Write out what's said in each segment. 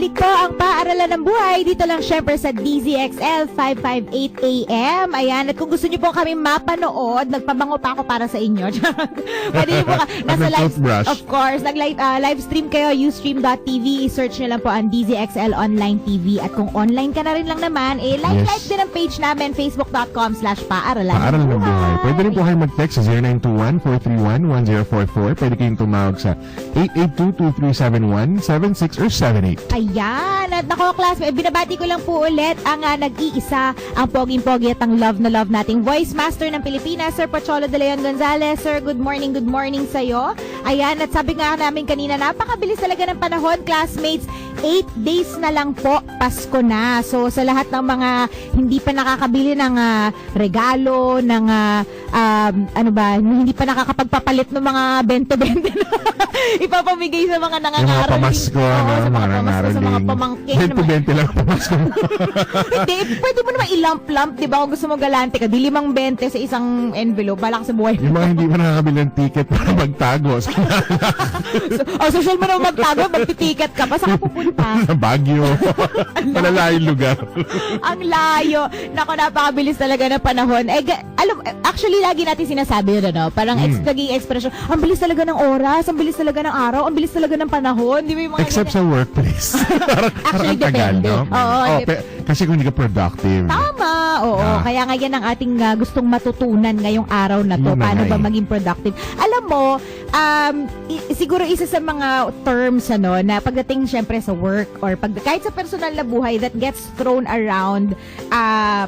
Binabalik ko ang Paaralan ng Buhay dito lang syempre sa DZXL 558 AM. Ayan, at kung gusto niyo po kami mapanood, nagpabango pa ako para sa inyo. Pwede niyo po nasa live, of course, live stream kayo, ustream.tv. Search niyo lang po ang DZXL Online TV. At kung online ka na rin lang naman, like din ang page namin, facebook.com/Paaralan Paaralan ng Buhay. Pwede rin po kayo mag-text sa 0921-431-1044. Pwede kayong tumawag sa 882-2371-76 or 78. Ayan, at nako class, binabati ko lang po ulit ang nag-iisa, ang poging-pogi at ang love na love nating Voice Master ng Pilipinas, Sir Pocholo de Leon Gonzalez. Sir, good morning sa'yo. Ayan, at sabi nga namin kanina, napakabilis talaga ng panahon, classmates. 8 days na lang po, Pasko na. So, sa lahat ng mga hindi pa nakakabili ng regalo, ng hindi pa nakakapagpapalit ng mga bento-bento na ipapamigay sa mga nangangaroling. Yung mga pamasko, sa mga pamasko, sa mga pamangkin. Bento-bento lang pamasko. Hindi, pwede mo naman ilamp-lamp, di ba? Kung gusto mo galante ka, di 5-20 sa isang envelope, balak sa buhay. Yung mga hindi pa nakakabili ng ticket para magtago. Social mo naman magtago, magtitiket ka pa, saan ka pupunta? Sa Baguio. Malalayong lugar. Ang layo. Naku, napakabilis talaga ng panahon. Actually, lagi natin sinasabi yun, parang naging expression, ang bilis talaga ng oras, ang bilis talaga ng araw, ang bilis talaga ng panahon. Di ba yung mga Except sa workplace. Actually, parang tagal, depende. no? Kasi kung hindi ka productive. Tama, oo. Kaya nga yan ang ating gustong matutunan ngayong araw na to. Paano ba maging productive? Alam mo, siguro isa sa mga terms na pagdating syempre sa work or kahit sa personal na buhay that gets thrown around,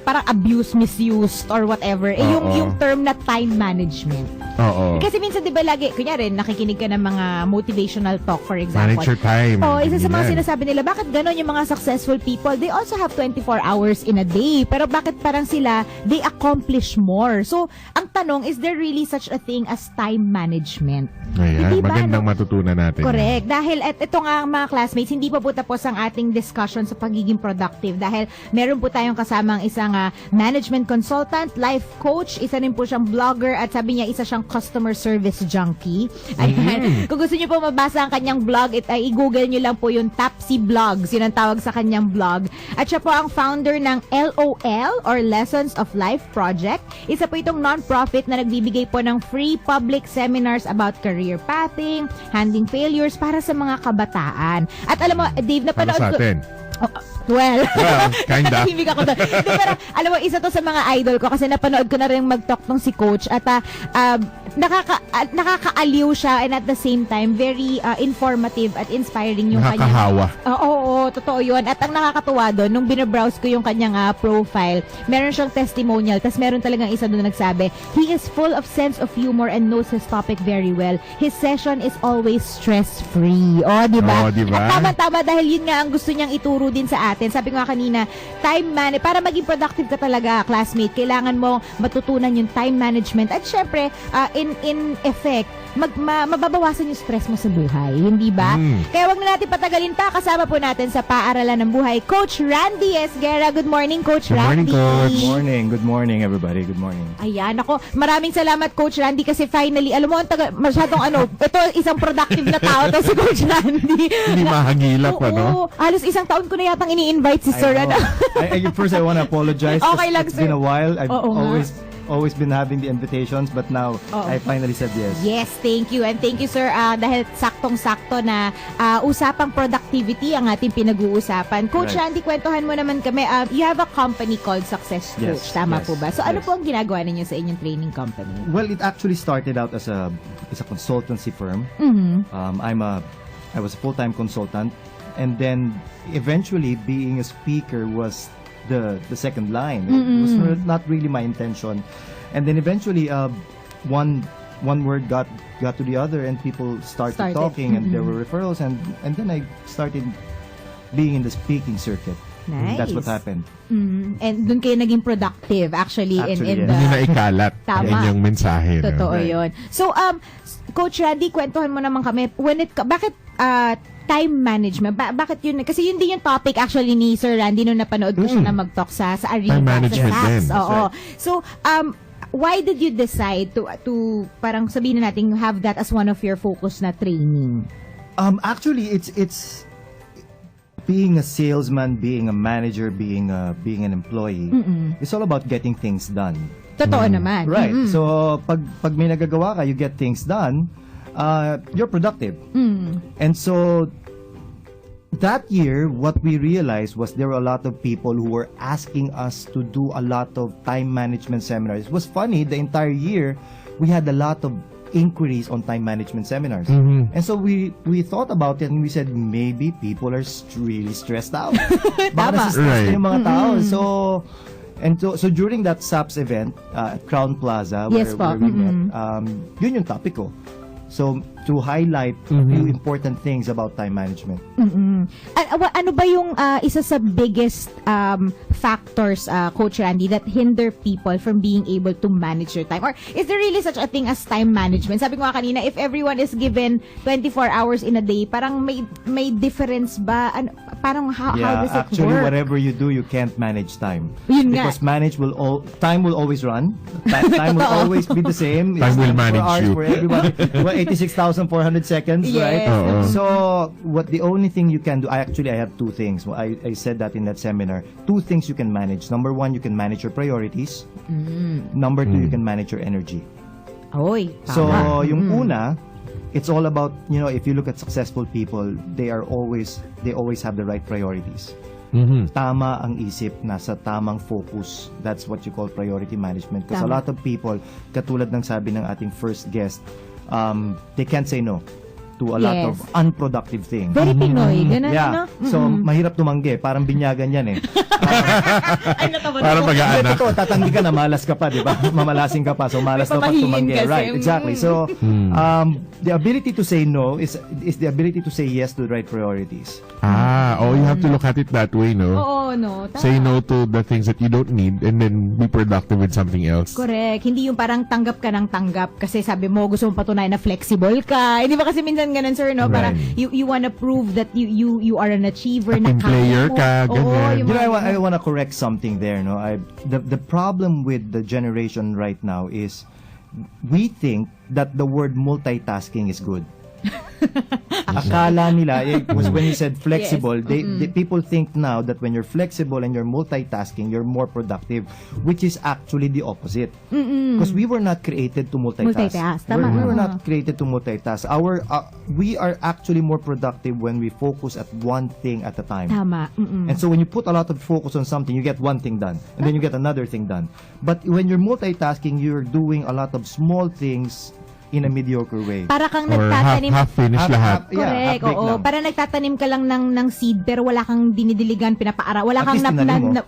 parang abuse, misuse, or whatever, yung term na time management. Oo. Kasi minsan, di ba, lagi, kunyari, nakikinig ka ng mga motivational talk, for example. Manage your time. Isa sa mga sinasabi nila, bakit ganon yung mga successful people? They also have 24 hours in a day. Pero bakit parang sila, they accomplish more? So, ang tanong, is there really such a thing as time management? Ayan, magandang matutunan natin. Correct. Dahil, ito nga mga classmates, hindi pa po tapos ang ating discussion sa pagiging productive. Dahil meron po tayong kasamang isang management consultant, life coach, isa rin po siyang blogger, at sabi niya, isa siyang customer service junkie. Ayan. Kung gusto niyo po mabasa ang kanyang blog, i-google niyo lang po yung Tapsi Blogs. Yun ang tawag sa kanyang blog. At siya po ang founder ng LOL or Lessons of Life Project. Isa po itong non-profit na nagbibigay po ng free public seminars about career pathing, handling failures para sa mga kabataan. At alam mo, Dave, napanood ko... Well, kinda. Natahimik ako doon. Pero, alam mo, isa to sa mga idol ko kasi napanood ko na rin mag-talk tong si coach at nakakaaliw siya and at the same time, very informative at inspiring yung kanyang... Nakakahawa. Oo, totoo yun. At ang nakakatuwa doon, nung binabrowse ko yung kanyang profile, meron siyang testimonial, tas meron talagang isa doon na nagsabi, he is full of sense of humor and knows his topic very well. His session is always stress-free. Diba? At tama-tama dahil yun nga ang gusto niyang ituro din sa atin. Sabi ko nga kanina, para maging productive ka talaga, classmate, kailangan mo matutunan yung time management at syempre, in effect, mababawasan yung stress mo sa buhay, hindi ba? Kaya wag na natin patagalin pa. Kasama po natin sa Paaralan ng Buhay, Coach Randy Esguerra. Good morning, Coach Randy. Good morning, Coach. Good morning, everybody. Good morning. Ayan, ako, maraming salamat, Coach Randy, kasi finally, alam mo, masyadong ito, isang productive na tao to si Coach Randy. Hindi mahagilap, halos isang taon ko na yatang ini-invite si Sir. First, I want to apologize. Okay lang, it's sir. been a while. I've always been having the invitations, but now I finally said yes. Yes, thank you. And thank you, sir, dahil saktong-sakto na usapang productivity ang ating pinag-uusapan. Coach Randy, kwentuhan mo naman kami. You have a company called Success Coach. Tama po ba? So, ano po ang ginagawa ninyo sa inyong training company? Well, it actually started out as a consultancy firm. I was a full-time consultant, and then eventually being a speaker was the second line. It was not really my intention, and then eventually one word got to the other, and people started talking, and there were referrals, and then I started being in the speaking circuit. Nice. That's what happened. And doon kayo naging productive actually in yes. the... Hindi na ikalat. Tama. Yan yung mensahe. Totoo yun. So, Coach Randy, kwentuhan mo naman kami, bakit time management, bakit yun? Kasi yun din yung topic actually ni Sir Randy nung napanood ko siya na mag-talk sa Ariba. Time management sa din. Oo. So, why did you decide to parang sabihin na natin have that as one of your focus na training? Actually, it's being a salesman, being a manager, being an employee, it's all about getting things done. Totoo naman. Right. So pag may nagagawa ka, you get things done, you're productive. And so that year, what we realized was there were a lot of people who were asking us to do a lot of time management seminars. It was funny, the entire year, we had a lot of inquiries on time management seminars. And so we thought about it and we said, maybe people are really stressed out. Baka nasistress Right. yung mga tao. So during that SAPS event at Crown Plaza, Yes where po. we met, yun yung topic ko. So, to highlight a few important things about time management. Ano ba yung isa sa biggest factors, Coach Randy, that hinder people from being able to manage their time? Or is there really such a thing as time management? Sabi ko nga kanina, if everyone is given 24 hours in a day, parang may difference ba? Parang how does it actually, work? whatever you do, you can't manage time. Yun nga. Because time will always run. Time will always be the same. Time will 24 manage hours you. for everybody. 86,400 seconds, right? Yes. Oo. So, the only thing you can do, I have two things. I said that in that seminar. Two things you can manage. Number one, you can manage your priorities. Number two, you can manage your energy. Oy, So, tama. yung una, it's all about, if you look at successful people, they always have the right priorities. Tama ang isip, nasa tamang focus. That's what you call priority management. Because a Tama. lot of people, katulad ng sabi ng ating first guest, they can't say no to a lot Yes. of unproductive things. Very Pinoy. Ganun, Yeah. no? So, mahirap tumanggi. Parang binyagan yan eh. Para Hindi, pag-aanak. totoo, tatanggi ka na, malas ka pa, di ba? Mamalasing ka pa, so malas na pag Papahihin tumanggi. kasi. Right, exactly. So, the ability to say no is the ability to say yes to the right priorities. You have to look at it that way, no? Oo, no? Tama. Say no to the things that you don't need and then be productive with something else. Correct. Hindi yung parang tanggap ka ng tanggap kasi sabi mo gusto mong patunayan na flexible ka. Hindi ba kasi minsan ganun, sir, no? Parang Right. you wanna prove that you are an achiever. A na team kaya player mo. ka, Oo, ganyan. yung You know, mga I want to correct something there. No, the problem with the generation right now is we think that the word multitasking is good. Akala nila, was when you said flexible, they people think now that when you're flexible and you're multitasking, you're more productive, which is actually the opposite. Because we were not created to multitask. Tama. We were not created to multitask. We are actually more productive when we focus at one thing at a time. Tama. And so when you put a lot of focus on something, you get one thing done, and then you get another thing done. But when you're multitasking, you're doing a lot of small things in a mediocre way. Para kang Or nagtatanim. half finished lahat. Correct, half-baked oo. lang. Para nagtatanim ka lang ng seed pero wala kang dinidiligan, pinapaara. Wala At kang least tinanim mo.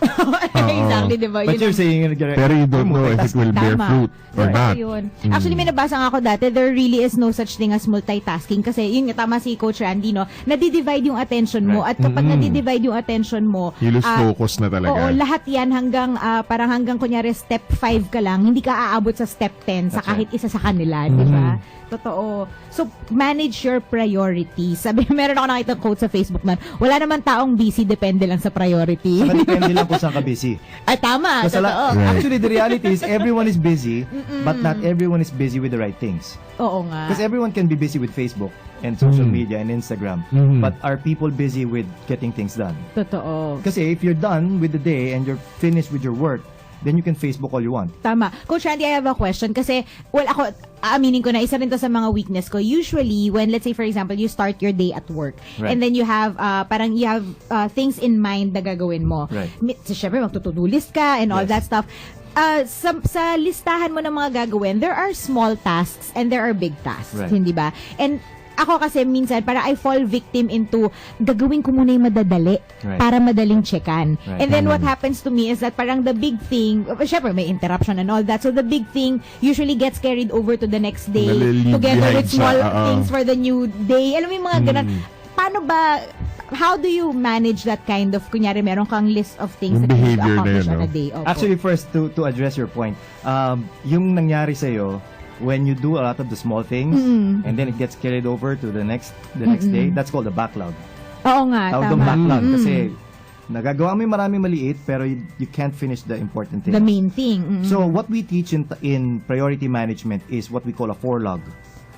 Exactly, di ba? But you're saying, Pero you don't know if it will bear Tama. fruit or Correct not. yun. Actually, may nabasa nga ako dati, there really is no such thing as multitasking. Kasi yun nga, tama si Coach Randy, no? Nadi-divide yung attention mo. At kapag nadi-divide yung attention mo, You lose focus na talaga. oo, lahat yan hanggang, parang hanggang kunyari step 5 ka lang, hindi ka aabot sa step 10 sa That's kahit isa sa kanila, di ba? Totoo. So, manage your priorities. Sabi, meron ako nakita quote sa Facebook na, wala naman taong busy, depende lang sa priority. Saka depende lang kung saan ka busy. Ay, tama. Kasi Totoo. Right. actually, the reality is everyone is busy, but not everyone is busy with the right things. Oo nga. Because everyone can be busy with Facebook and social media and Instagram, but are people busy with getting things done? Totoo. Kasi if you're done with the day and you're finished with your work, then you can Facebook all you want. Tama. Coach Randy, I have a question kasi, well, ako, aaminin ko na, isa rin to sa mga weakness ko. Usually, when, let's say, for example, you start your day at work, Right. and then you have, you have things in mind na gagawin mo. Right. So, syempre, magtutudo list ka and all Yes. that stuff. Sa listahan mo ng mga gagawin, there are small tasks and there are big tasks. Right. Hindi ba? And, ako kasi minsan, para I fall victim into gagawin ko muna yung madadali Right. para madaling checkan. Right. And then what happens to me is that parang the big thing, syempre may interruption and all that, so the big thing usually gets carried over to the next day Nalilive together behind with small siya, oo. things for the new day. Alam mo yung mga ganun. Paano ba, how do you manage that kind of, kunyari meron kang list of things Yung that you need to behavior na accomplish yun, on no? a day? Opo. Actually, first, to address your point, yung nangyari sa'yo, when you do a lot of the small things, and then it gets carried over to the next day, that's called a backlog. Oo nga, Tawag doon tama. backlog kasi nagagawa mo yung maraming maliit pero you can't finish the important things. The main thing. So what we teach in priority management is what we call a 4-log.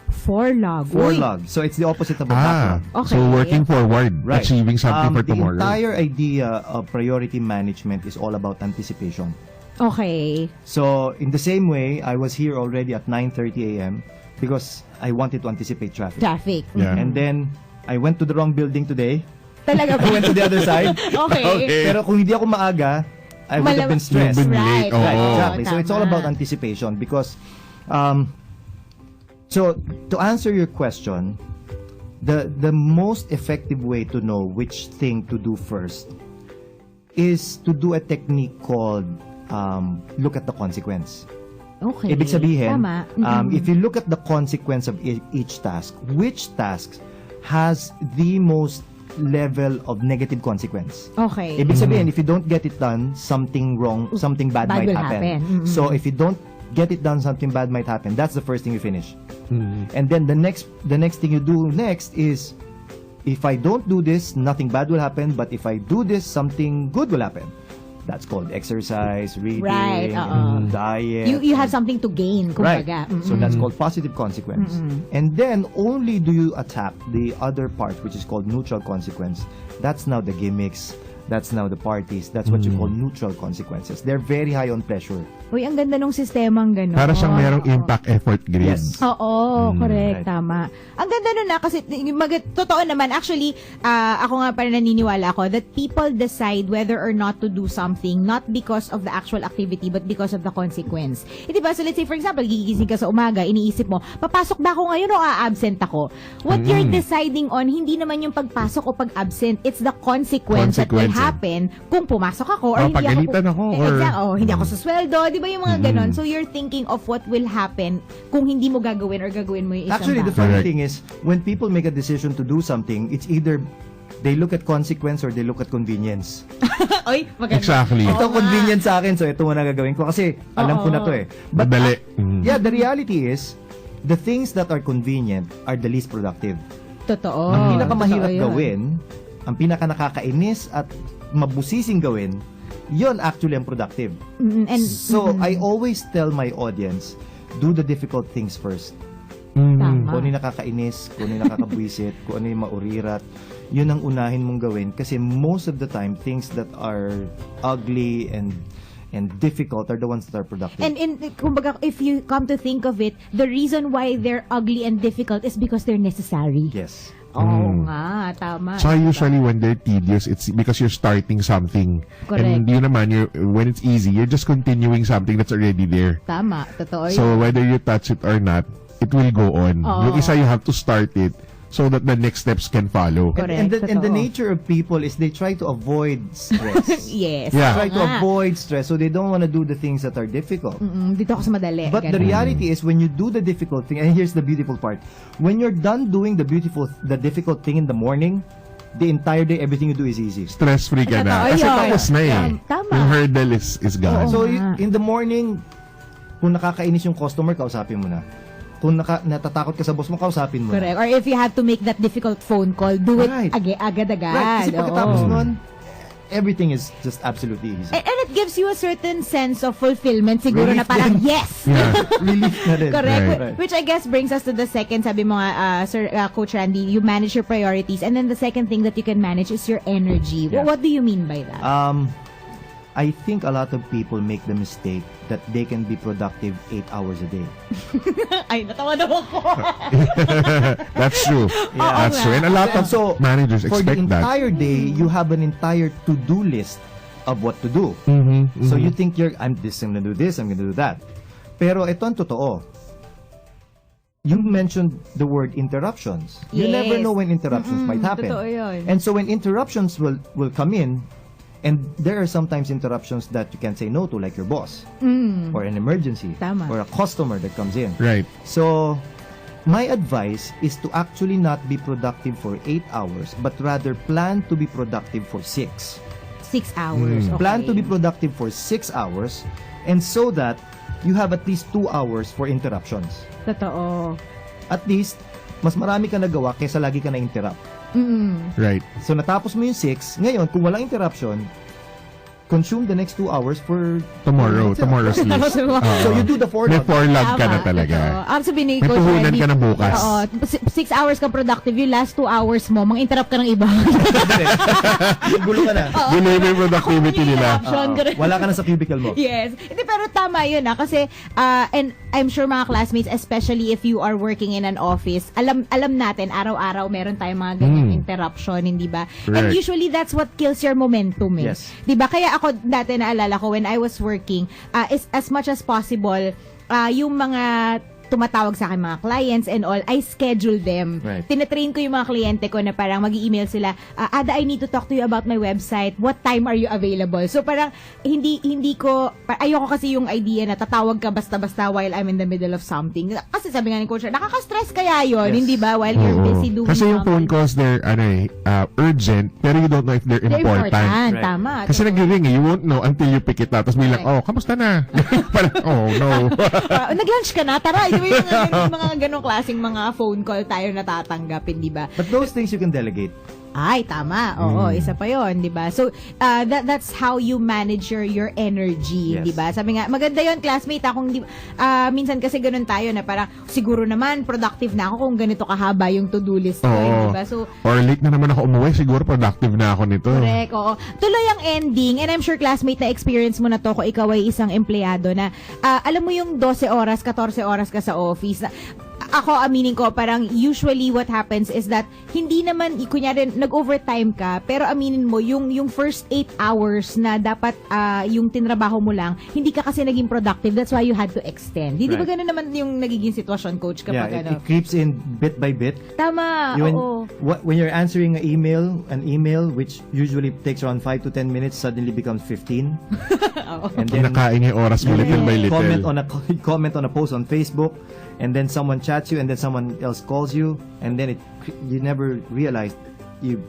Forlog. Uy. Forlog. So it's the opposite of a backlog. Okay. So working forward, Right. achieving something for The tomorrow. entire idea of priority management is all about anticipation. Okay. So in the same way, I was here already at 9:30 a.m. because I wanted to anticipate traffic. Traffic. Yeah. And then I went to the wrong building today. Talaga I ba? went to the other side. Okay. Pero kung hindi ako maaga, I would have been stressed. You've been late. Right. Right, Oo. exactly. So it's all Tama. about anticipation because so to answer your question, the most effective way to know which thing to do first is to do a technique called look at the consequence. Okay. Ibig sabihin, Tama. Mm-mm. if you look at the consequence of each task, which task has the most level of negative consequence? Okay. Ibig sabihin, if you don't get it done, something wrong, something bad, Bad might will happen. happen. Mm-mm. So if you don't get it done, something bad might happen. That's the first thing you finish. And then the next thing you do next is, if I don't do this, nothing bad will happen. But if I do this, something good will happen. That's called exercise, reading, Right, oo. diet. You have something to gain, Right. kumbaga. So that's called positive consequence. And then only do you attack the other part, which is called neutral consequence. That's now the gimmicks. That's now the parties. That's what you call neutral consequences. They're very high on pressure. Uy, ang ganda nung sistemang gano'n. Para siyang merong Oo. impact effort grid. Yes. Oo, correct, right. tama. Ang ganda nun kasi totoo naman, actually, ako nga parang naniniwala ako that people decide whether or not to do something not because of the actual activity but because of the consequence. Diba? So let's say, for example, gigising ka sa umaga, iniisip mo, papasok ba ako ngayon o a-absent ako? What you're deciding on, hindi naman yung pagpasok o pag-absent, it's the consequence that will Consequence, happen kung pumasok ako or hindi pagalitan ako, or- hindi ako sa sweldo, di ba yung mga ganon? So you're thinking of what will happen kung hindi mo gagawin or gagawin mo yung isang Actually, the bagay. funny Correct. thing is, when people make a decision to do something, it's either they look at consequence or they look at convenience. Oy, maganda. Exactly. Oo Ito nga. convenient sa akin, so ito muna gagawin ko kasi alam ko na to eh. But Madali. yeah, the reality is, the things that are convenient are the least productive. Totoo. Ang pinakamahirap Totoo yun. gawin, ang pinaka nakakainis at mabusising gawin, yon actually ang productive. And So, I always tell my audience, do the difficult things first. tama. Kung ano yung nakakainis, kung ano yung nakakabwisit, kung ano yung maurirat, yun ang unahin mong gawin. Kasi most of the time, things that are ugly and difficult are the ones that are productive. And kumbaga, if you come to think of it, the reason why they're ugly and difficult is because they're necessary. yes. Oo nga, tama. So usually when they're tedious, it's because you're starting something. Correct. And yun naman, when it's easy, you're just continuing something that's already there. Tama, totoo yun. So whether you touch it or not, it will go on. Oo. Yung isa, you have to start it so that the next steps can follow. Correct. And the totoo. nature of people is they try to avoid stress. Yes. Yeah. Try to Tama. avoid stress, so they don't want to do the things that are difficult. Dito ako sa madali. But the ganun. reality is, when you do the difficult thing, and here's the beautiful part, when you're done doing the difficult thing in the morning, the entire day, everything you do is easy. Stress-free ka Totoo na. Kasi yun. tapos na eh. Tama. Yung hurdle is gone. Oo. So, nga. in the morning, kung nakakainis yung customer, kausapin mo na. Kung natatakot ka sa boss mo, kausapin mo Correct. na. Or if you have to make that difficult phone call, do it Right. agad-agad. Right, kasi pagkatapos Oo. nun, everything is just absolutely easy. And it gives you a certain sense of fulfillment siguro Relief na parang din. yes. Yeah. Relief na rin. Correct. Right. Which I guess brings us to the second, sabi mo nga, Sir Coach Randy, you manage your priorities. And then the second thing that you can manage is your energy. Yeah. What do you mean by that? I think a lot of people make the mistake that they can be productive 8 hours a day. Ay, natawa daw ako. That's true. That's true. And a lot of So, managers for the expect that. entire day, you have an entire to-do list of what to do. So you think I'm gonna do this, I'm gonna do that. Pero ito ang totoo. You mentioned the word interruptions. You Yes. never know when interruptions might happen. Totoo yun. And so when interruptions will come in, and there are sometimes interruptions that you can say no to, like your boss, or an emergency, Tama. or a customer that comes in. Right. So, my advice is to actually not be productive for 8 hours, but rather plan to be productive for 6. 6 hours. Okay. Plan to be productive for 6 hours, and so that you have at least 2 hours for interruptions. Totoo. At least, mas marami ka nagawa kaysa lagi ka na-interrupt. Right. So, natapos mo yung 6. Ngayon, kung walang interruption, consume the next 2 hours for Tomorrow's list. So you do the 4 May log. 4 log ka na Tama, talaga. totoo. Ang sabi ni May Coach puhunan Randy, ka na bukas. Oo, 6 hours ka productive, yung last 2 hours mo, mang-interrupt ka ng iba. Gulo ka na. Gulo yung productivity nila. Option, correct. Wala ka na sa cubicle mo. Yes. Hindi, pero tama yun kasi, and I'm sure mga classmates, especially if you are working in an office, alam natin, araw-araw meron tayong mga ganyan interruption, hindi ba? And Correct. usually, that's what kills your momentum eh. Yes. Di ba? Kaya ako dati naalala ko when I was working, is as much as possible, yung mga tumatawag sa akin mga clients and all, I schedule them. Right. Tinetrain ko yung mga kliyente ko na parang mag-email sila, Ada, I need to talk to you about my website. What time are you available? So parang hindi ko, ayoko kasi yung idea na tatawag ka basta-basta while I'm in the middle of something. Kasi sabi nga ni Coach, nakaka-stress kaya yun, Yes. hindi ba? While you're Oo. busy doing Kasi yung phone something. calls, they're urgent, pero you don't know if they're They're important. Right. Tama. Kasi nag-ring you won't know until you pick it up. Tapos bilang, Correct. kamusta na? Parang, oh, no. Nag-lunch ka na? Tara, di ba yung mga ganong klaseng mga phone call tayo natatanggapin, di ba? But those things you can delegate. Ay, tama. Oo, isa pa yon, di ba? So, that's how you manage your energy, Yes. di ba? Sabi nga, maganda yon classmate. Kung minsan kasi ganun tayo na parang, siguro naman, productive na ako kung ganito kahaba yung to-do list ko, Oo. di ba? So, Or late na naman ako umuwi, siguro productive na ako nito. correct, oo. Tuloy ang ending, and I'm sure classmate na experience mo na to kung ikaw ay isang empleyado na, alam mo yung 12 oras, 14 oras ka sa office, ako aminin ko parang usually what happens is that hindi naman kunyari nag-overtime ka pero aminin mo yung first 8 hours na dapat yung tinrabaho mo lang hindi ka kasi naging productive, that's why you had to extend. Hindi ba Right. ganun naman yung nagiging sitwasyon, coach, Yeah, kapag it creeps in bit by bit. Tama, When, oo. when you're answering an email which usually takes around 5 to 10 minutes suddenly becomes 15. And then Nakain yung oras mo little by little. comment on a post on Facebook, and then someone chats you, and then someone else calls you, and then you never realized you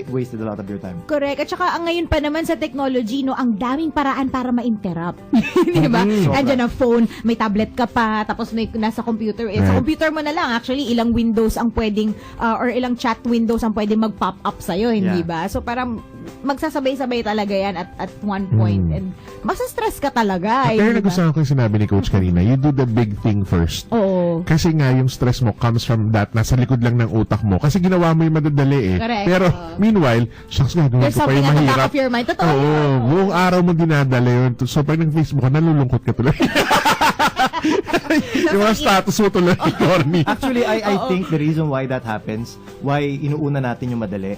wasted a lot of your time. Correct. At saka ang ngayon pa naman sa technology, no, ang daming paraan para ma-interrupt. Di ba? Sobra. Andiyan ang phone, may tablet ka pa, tapos may nasa computer. Sa Right. computer mo na lang, actually, ilang windows ang pwedeng, or ilang chat windows ang pwedeng mag-pop up sa'yo, hindi Yeah. ba? So parang magsasabay-sabay talaga yan at one point. And masa-stress ka talaga. Pero di ba? nagustuhan ko yung sinabi ni Coach kanina, you do the big thing first. Oo. Kasi nga yung stress mo comes from that, nasa likod lang ng utak mo. Kasi ginawa mo yung madadali eh. Correct. Pero meanwhile, shucks nga, gawin There's ko pa something yung at the back mahirap. of your mind. Totoo Oo, yun. buong araw mo dinadala yun. So pag nag-Facebook ka, nalulungkot ka tuloy. yung mga status mo tuloy, corny. Actually, I think the reason why that happens, why inuuna natin yung madali,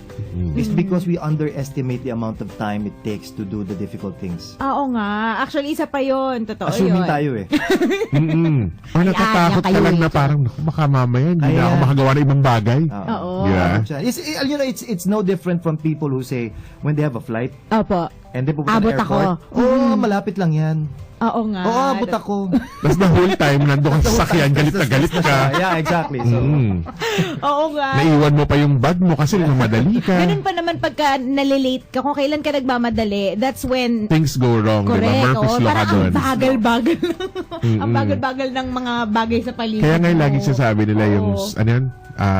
is because we underestimate the amount of time it takes to do the difficult things. Oo nga. Actually, isa pa yun. Totoo Assuming yun. tayo eh. Or natatakot Yan ka lang kayo, na parang, naku, baka mamaya hindi na ako Ayan. makagawa ng ibang bagay. Oo. Yeah. It's no different from people who say when they have a flight Opo. and they pupunta Abot ng airport. ako. Malapit lang yan. Oo nga. Oo, abot ako. Tapos the whole time, nandun ka sa sakyan, galit na galit ka. Yeah, exactly. So, Oo nga. Naiwan mo pa yung bag mo kasi mamadali ka. Ganun pa naman pagka nalilate ka, kung kailan ka nagmamadali, that's when Things go wrong, di ba? correct. Murphy's Oo, Law ka parang doon. ang bagal-bagal. ang bagal-bagal ng mga bagay sa paligid. Kaya nga mo. lagi sinasabi nila yung, Oo. ano yun?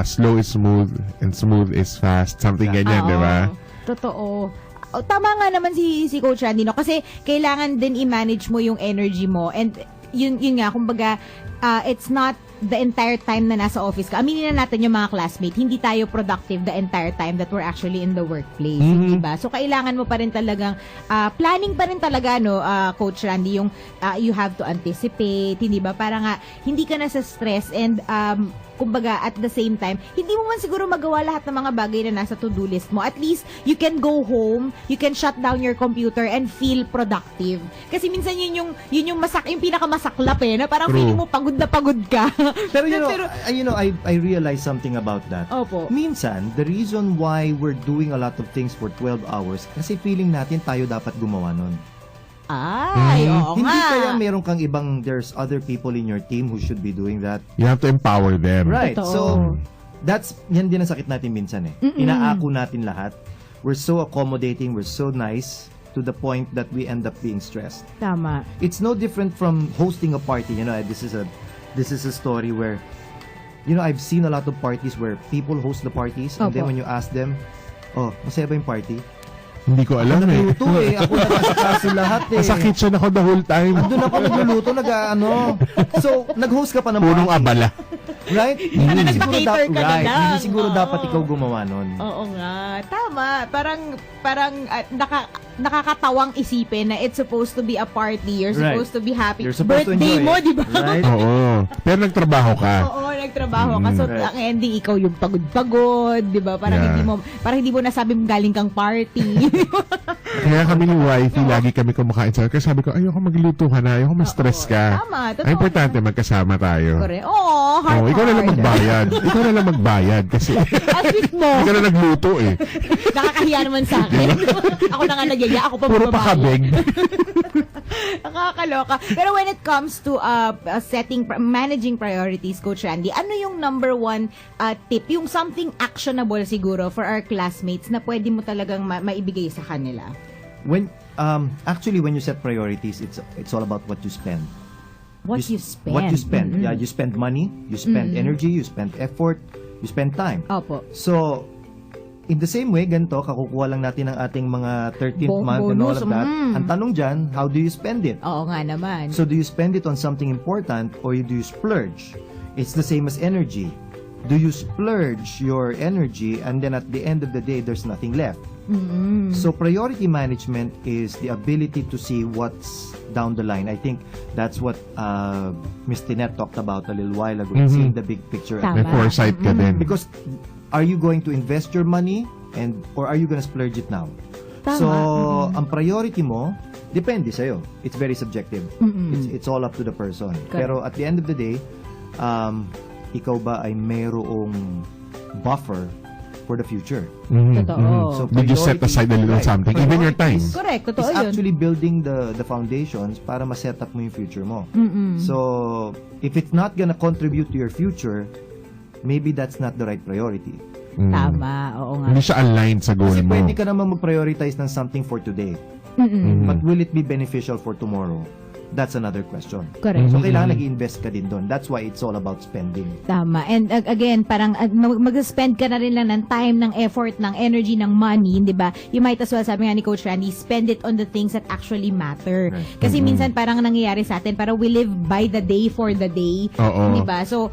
Slow is smooth and smooth is fast. Something ganyan, Oo. di ba? Totoo. Tama nga naman si Coach Randy, no? Kasi kailangan din i-manage mo yung energy mo. And yun nga, kumbaga, it's not the entire time na nasa office ka. Aminin na natin yung mga classmate, hindi tayo productive the entire time that we're actually in the workplace. Mhm. Diba? So, kailangan mo pa rin talagang, planning pa rin talaga, no, Coach Randy, yung you have to anticipate, hindi ba? Para nga, hindi ka na sa stress and, kumbaga, at the same time, hindi mo man siguro magawa lahat ng mga bagay na nasa to-do list mo. At least, you can go home, you can shut down your computer and feel productive. Kasi minsan yun yung pinakamasaklap eh, na parang True. feeling mo pagod na pagod ka. pero I realized something about that. Opo. Minsan, the reason why we're doing a lot of things for 12 hours, kasi feeling natin tayo dapat gumawa nun. Ay, oo Hindi nga. kaya meron kang there's other people in your team who should be doing that. You have to empower them. Right. Totoo. So, yan din ang sakit natin minsan eh. Inaako natin lahat. We're so accommodating, we're so nice, to the point that we end up being stressed. Tama. It's no different from hosting a party. This is a story where, I've seen a lot of parties where people host the parties, and then Opo. when you ask them, oh, masaya ba yung party? Hindi ko alam eh. Nagluto eh. Ako nag-asikaso lahat eh. Sa kitchen ako the whole time. Andun ako nagluluto, So, nag-host ka pa ng Punong party. abala. Right? nagpa-cater ka na lang. Hindi siguro Oo. dapat ikaw gumawa nun. Oo nga. Tama. Parang nakakatawang isipin na it's supposed to be a party. You're Right. supposed to be happy. You're supposed to Birthday enjoy mo, it. di ba? Right? Oo. Pero nagtrabaho ka. Oo, nagtrabaho ka. So, Right. ang ending, ikaw yung pagod-pagod, di ba? Parang Yeah. hindi mo nasabi galing kang party. Kaya kami ni wifey, lagi kami kumakain sa kasi sabi ko, ayoko magluto ka na, ayoko ma-stress ka. Tama, totoo Ay, importante magkasama tayo. Correct. Oo, heart Oh, ikaw na lang magbayad. Ikaw na lang magbayad kasi Ang sweet mo. ikaw na nagluto eh. Nakakahiya naman sa akin. Ako na nga nagyaya, ako pa Puro magbabayad. pakabeg. Nakakaloka. Pero when it comes to managing priorities, Coach Randy, ano yung number one tip? Yung something actionable siguro for our classmates na pwede mo talagang maibigay sa kanila? Actually, when you set priorities, it's all about what you spend. What you spend. What you spend. Mm-mm. Yeah, you spend money, you spend energy, you spend effort, you spend time. Opo. So, in the same way, ganito, kakukuha lang natin ang ating mga 13th month and all bonus, of that. Ang tanong dyan, how do you spend it? Oo nga naman. So, do you spend it on something important or do you splurge? It's the same as energy. Do you splurge your energy and then at the end of the day, there's nothing left? So, priority management is the ability to see what's down the line. I think that's what Ms. Tinette talked about a little while ago, seeing the big picture. Tama. May foresight ka din. Because are you going to invest your money or are you going to splurge it now? Tama. So, ang priority mo, depende sa'yo. It's very subjective. It's all up to the person. Correct. Pero at the end of the day, ikaw ba ay mayroong buffer for the future? Totoo. So, Did you set priority- aside a little right. something? Even your time. Priorities Correct, totoo is yun. actually building the foundations para ma-set up mo yung future mo. So, if it's not gonna contribute to your future, maybe that's not the right priority. Tama, oo nga. Hindi siya aligned sa goal Kasi mo. pwede ka naman mag-prioritize ng something for today. But will it be beneficial for tomorrow? That's another question. Correct. So, kailangan nag-invest ka din doon. That's why it's all about spending. Tama. And again, parang mag-spend ka na rin lang ng time, ng effort, ng energy, ng money, di ba? You might as well, sabi nga ni Coach Randy, spend it on the things that actually matter. Right. Kasi minsan parang nangyayari sa atin, parang we live by the day for the day. Oo. Di ba? So,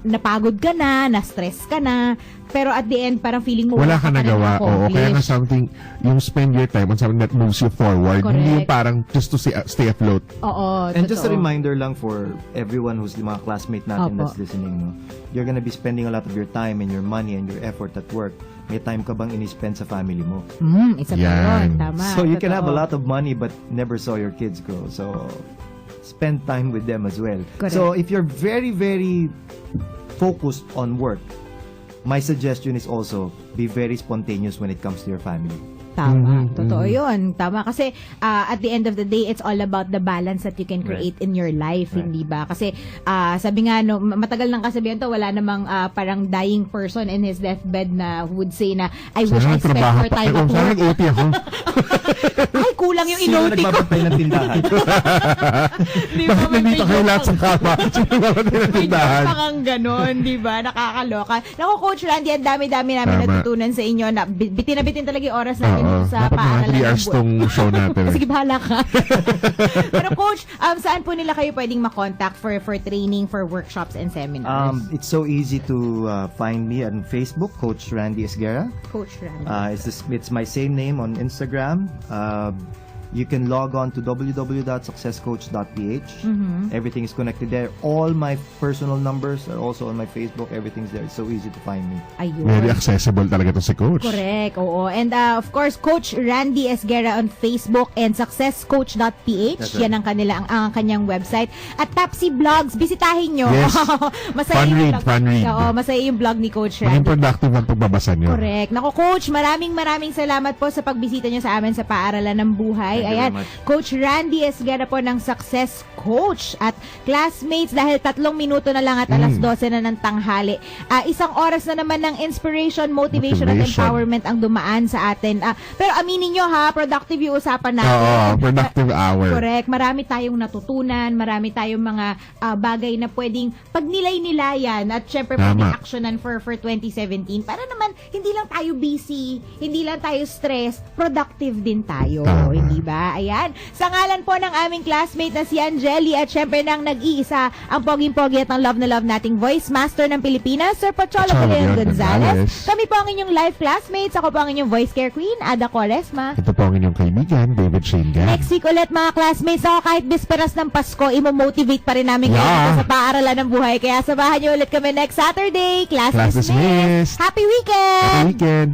napagod ka na, na-stress ka na, pero at the end, parang feeling mo Wala ka nagawa. Oo, kaya nga na-accomplish. something, yung spend your time on something that moves you forward. Correct. Hindi yung parang just to stay afloat. Oo, And just a totoo. reminder lang for everyone who's the mga classmate natin Opo. that's listening, no? You're gonna be spending a lot of your time and your money and your effort at work. May time ka bang ini-spend sa family mo? Isa pa Yan. yun. Tama. So you can have a totoo. lot of money but never saw your kids grow. So spend time with them as well. Correct. So if you're very, very focused on work, my suggestion is also be very spontaneous when it comes to your family. Tama. Totoo yun. Tama. Kasi at the end of the day, it's all about the balance that you can create in your life. Right. Hindi ba? Kasi sabi nga, no, matagal nang kasabihan to, wala namang parang dying person in his deathbed na would say na, I wish I spent more time at Sana work. nag-OT ako. Ay, kulang yung Sino inoti ko. nagbabantay ng tindahan? Di ba? Bakit nandito kayo lahat sa kama? Sino nagbabantay ng May tindahan? joke kang ganon, di ba? Nakakaloka. Naku, Coach Randy, ang dami-dami namin Tama. natutunan sa inyo. Na, bitin na bitin talaga yung oras natin Oo. sa Dapat mga paaralan 3 ng hours buhay. tong show natin. Sige, bahala ka. Pero Coach, saan po nila kayo pwedeng makontak for training, for workshops and seminars? It's so easy to find me on Facebook, Coach Randy Esguerra. Coach Randy. It's my same name on Instagram. You can log on to www.successcoach.ph. Everything is connected there. All my personal numbers are also on my Facebook. Everything's there. It's so easy to find me. Ayun. Very accessible talaga to si Coach. Correct, oo. And of course, Coach Randy Esguerra on Facebook and successcoach.ph. That's right. Yan ang ang kanyang website. At Tapsi Vlogs, bisitahin nyo. Yes. Masaya Fun yung read, vlog. fun read. Oo, masaya yung vlog ni Coach Maging Randy. productive ang pagbabasa nyo. Correct. Naku, Coach, maraming salamat po sa pagbisita nyo sa amin sa Paaralan ng Buhay. Thank you Ayan, very much. Coach Randy Esguera po ng Success Coach at classmates dahil 3 minuto na lang at alas 12 na ng tanghali. Isang oras na naman ng inspiration, motivation at Motivation. empowerment ang dumaan sa atin. Pero aminin nyo ha, productive yung usapan natin. Oo, productive hour. Correct. Marami tayong natutunan, marami tayong mga bagay na pwedeng pag nilay-nilayan at syempre Tama. pwedeng actionan for 2017 para naman hindi lang tayo busy, hindi lang tayo stressed, productive din tayo. Tama. Hindi ba? Ayan. Sa ngalan po ng aming classmate na si Angeli at syempre ng nag-iisa ang poging-pogi at ang love na love nating voice master ng Pilipinas, Sir Pocholo Pocholo Leon Gonzalez. Gonzalez. Kami po ang inyong live classmates. Ako po ang inyong voice care queen, Ada Quaresma. Ito po ang inyong kaibigan, David Shingan. Next week ulit mga classmates, ako kahit bisperas ng Pasko, imo-motivate pa rin namin kayo Yeah. dito sa paaralan ng buhay. Kaya sabahan niyo ulit kami next Saturday. Class Class dismissed. dismissed. Happy weekend! Happy weekend!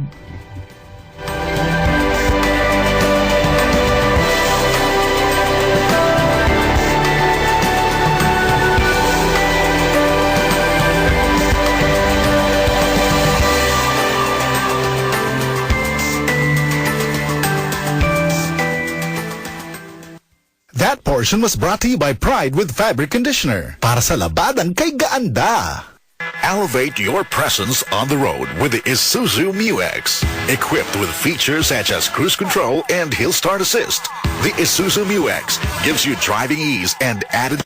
That portion was brought to you by Pride with Fabric Conditioner. Para sa labadang kay gaanda. Elevate your presence on the road with the Isuzu Mu-X. Equipped with features such as cruise control and hill start assist, the Isuzu Mu-X gives you driving ease and added